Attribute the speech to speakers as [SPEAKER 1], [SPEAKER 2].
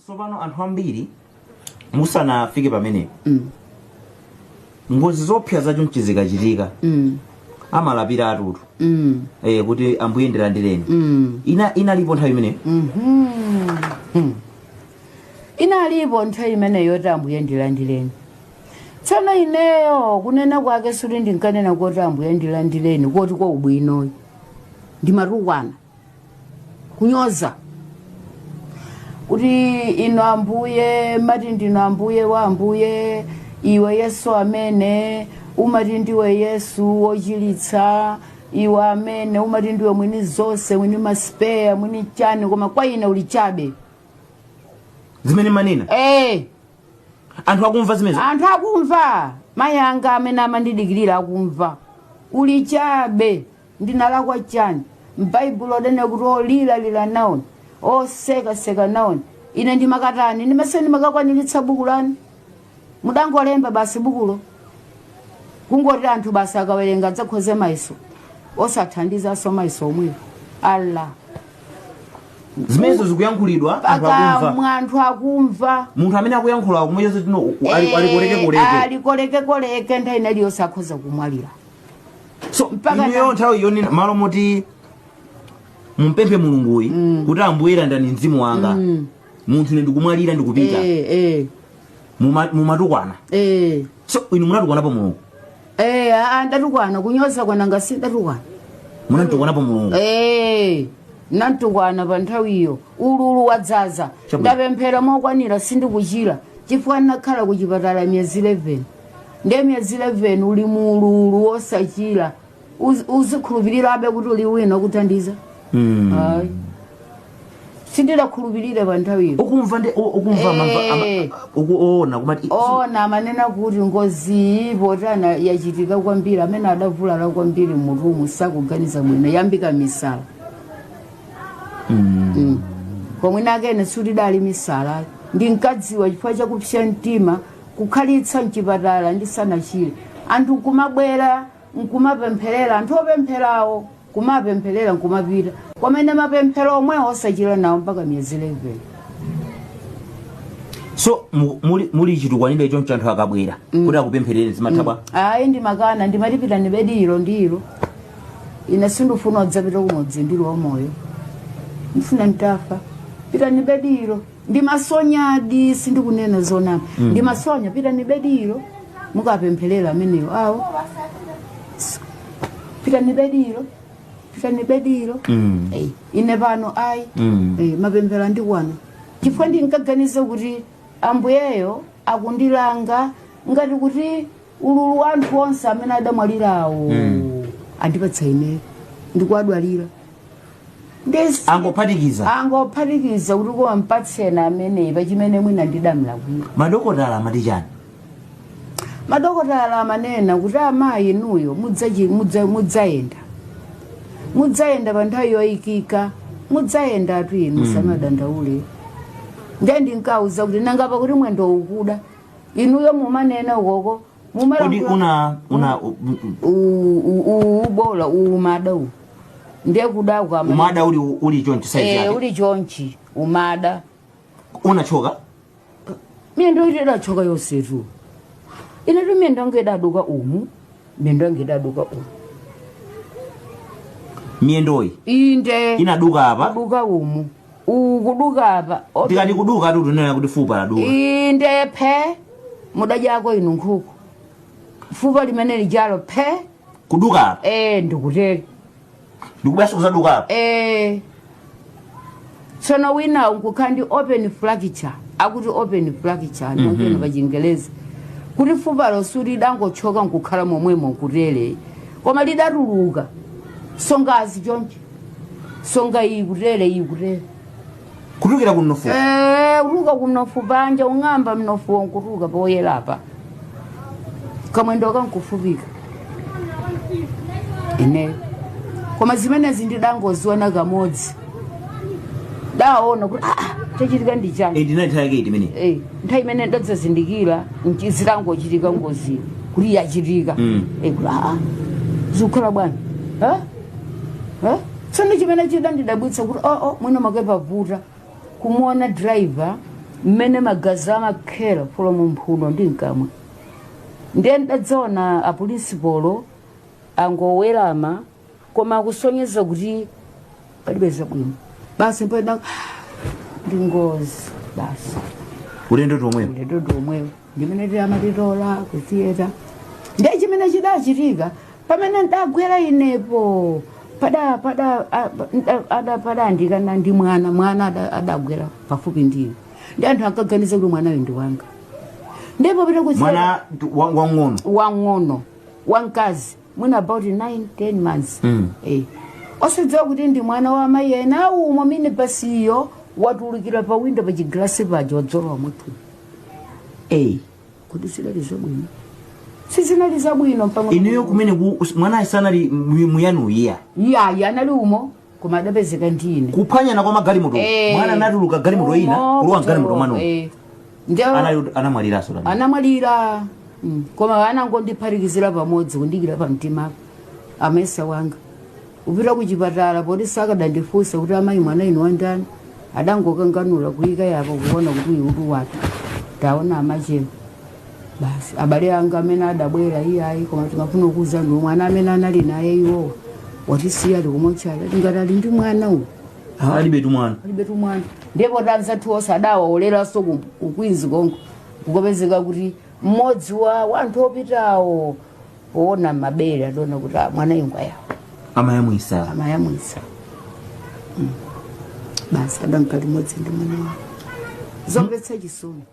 [SPEAKER 1] Tsopano anthu ambiri musanafike pamene ngozi zopsa zacho mchizikachitika amalapira atutu kuti ambuye ndilandireni inalipo nthawi imene
[SPEAKER 2] inalipo nthawi imene yoti ambuye ndilandireni. Tsono ineyo kunena kwake suti ndinkanena kuti ambuye ndilandireni kuti kwa ubwinoyi ndimatukwana kunyoza kuti ino ambuye mati ndino ambuye wa ambuye iwe Yesu amene umati ndiwe Yesu wochilitsa, iwe amene umati ndiwe mwini zonse, mwini maspeya, mwini chani, koma kwa ine uli chabe.
[SPEAKER 1] Zimene manena?
[SPEAKER 2] Anthu
[SPEAKER 1] akumva zimezo?
[SPEAKER 2] Anthu akumva. Mayanga amene amandidikirira akumva. Uli chabe. Ndinalakwa chani. M'Baibulo dene kuti olila naoni. Seka naoni. Ine ndimakatani. Ndimese ndimakakwaniritsa buku lani. Mudangolemba basi bukulo. Kungoti anthu basi akawerenga dzakhoze maiso. Osathandiza so maiso omwe. Allah.
[SPEAKER 1] Zimezo zikuyankhulidwa
[SPEAKER 2] anthu akumva.
[SPEAKER 1] Munthu amene akuyankhula kumwezo tino
[SPEAKER 2] alikoleke nthawi inaliyo sakhoza kumwalira.
[SPEAKER 1] So inuyo nthawi yoni malo moti mumpemphe mulunguyi kuti ambuye landani mzimu wanga munthu ine ndikumwalira ndikupita mumatukwana. So inu munatukwana pa mulungu?
[SPEAKER 2] Ndatukwana kunyoza kwananga si ndatukwana.
[SPEAKER 1] Munatukwana pa mulungu?
[SPEAKER 2] Nantukwana pa nthawi iyo ululu wadzaza ndapemphera mokwanira sindikuchira chifukwa ndakhala kuchipatala myezi 11 ndiye myezi 11 uli mululu wosachira uzikhulupirirabe kuti uli wina kuthandiza. Hayi sindidakhulupirire pa nthawi iyo.
[SPEAKER 1] Ukuona kumati
[SPEAKER 2] ona manena kuti ngozi potana yachitika kwambiri amene adavulala kwambiri murumu sakuganiza mwina yambika misala. Komwina akene suti dali misala ndinkadziwa chifukwa chakupsya mtima kukhalitsa mchipatala ndisanachire anthu kumabwera nkumapempherera anthu opempherawo kumapempherera nkumapita kwamene mapemphero omwe osachira nawo mpaka myezi 11.
[SPEAKER 1] So muli chitukwanira icho mchanthu akabwera kuti akupempherere zimathabwa?
[SPEAKER 2] Ayi ndimakana ndimatipita ndibediro ndiro ine sindufuna odzapita kumodzi ndiro moyo ndifuna ntafa pita nibediro ndimasonyadi sindikunena zona ndimasonya pita nibediro mukapempherera ameneyo awo pita nibediro ine pano ayi mapemphera ndikwana chifukwa ndinkaganiza kuti ambuyeyo akundilanga ngati kuti ululu wanthu onse amene adamwalirawo andipatsa ine ndikuadwalira
[SPEAKER 1] angophatikiza
[SPEAKER 2] kuti kwa mpatsena amene pachimene mwina ndidamlakwira.
[SPEAKER 1] Madokotala amati chani?
[SPEAKER 2] Madokotala amanena kuti amayi inuyo mudzayenda pa nthawi yoyikika mudzayenda atu inu samadandaule. Ndiye ndinkauza kuti nangapa kuti mwendo ukuda inuyo mumanena ukoko
[SPEAKER 1] kodi
[SPEAKER 2] ubola umada u ndiye kuda kwa
[SPEAKER 1] umada uli chonchi size yake
[SPEAKER 2] uli chonchi umada
[SPEAKER 1] unachoka
[SPEAKER 2] miendo ida choka yosetu ine tu miendo ngedaduka
[SPEAKER 1] miendoi
[SPEAKER 2] inde
[SPEAKER 1] inaduka apa
[SPEAKER 2] duka umu ukuduka apa
[SPEAKER 1] ndikati kuduka tu tunena kuti fupa la duka
[SPEAKER 2] inde phe mudaja yako inu nkhuku fupa limene lijalo phe
[SPEAKER 1] kuduka apa
[SPEAKER 2] ndikuteri
[SPEAKER 1] ndikubasa kuzaduka apa
[SPEAKER 2] tsono wina ukukhandi open fracture akuti open fracture ndikupena pa Chingelezi kuti fupa losuli dangochoka nkukhala momwemo kutere koma lidatuluka songazi chonchi songa ikutere
[SPEAKER 1] kutukira kunofu
[SPEAKER 2] uruka kunofu panja ung'amba mnofu wonkuruka poyelapa kamwendo kankufupika ine koma zimene zindidangoziwana kamodzi daona kuti chachitika ndichani
[SPEAKER 1] ndinathakeiti mene
[SPEAKER 2] nthawi imene ndadzazindikira zitangochitika ngozi kuti yachitika kuti zikukhala bwana tsono chimene chida ndidabwitsa kuti mwina makepa vuta kumuona driver mmene magazi amakhera from mphuno ndi mkamwa. Ndiye ndadzaona apulisipolo angowerama koma kusonyeza kuti palibe zabwino. Basi mpena ndi ngozi basi.
[SPEAKER 1] Ulendo tomwewo.
[SPEAKER 2] Ulendo tomwewo. Ndimene tiamatitola ku theater. Ndiye chimene chidachitika pamene ndagwera inepo pada ndikana ndi mwana adagwera pafupi ndiyo. Ndi anthu akaganiza kuti mwana ndi wanga. Ndipo pita ku
[SPEAKER 1] mwana
[SPEAKER 2] wang'ono wankazi mwina about 9-10 months. Osadziwa kuti ndi mwana wa amayi ena umwe mine pasiyo watulukira pa window pa chiglasi paja wadzolowa mutu. Kuti silaliza bwino. Sizinaliza bwino mpamwe.
[SPEAKER 1] Ineyo kumene mwana asanali muyanuya.
[SPEAKER 2] Anali umo koma adapezeka ndine.
[SPEAKER 1] Kuphwanyana kwa magalimoto. Mwana anatuluka galimoto ina kulowa galimoto mano. Anamwaliraso.
[SPEAKER 2] Anamwalira. Koma anangondipharikizira pamodzi kundikira pa mtima amesa wanga. Upita kuchipatala polisi akadandifunsa kuti amayi mwana inu wandani. Adangokanganula kuyika yapo kuona kuti uyu utu watu. Taona amachero. Basi abale anga amene adabwera iyayi koma timafuna kuuza ndi mwana amene anali naye iwo watisiya ali kumochali tingati ndi mwana uyu
[SPEAKER 1] alibetu mwana
[SPEAKER 2] ndipo tanzathu osadawaolera so kukwinzi kongo kukopezeka kuti mmodzi wa anthu opitawo poona mabere adona kuti mwana ingwa yawo
[SPEAKER 1] amayamwisa
[SPEAKER 2] basi adankali modzi ndi mwana wawo zomvetsa chisoni.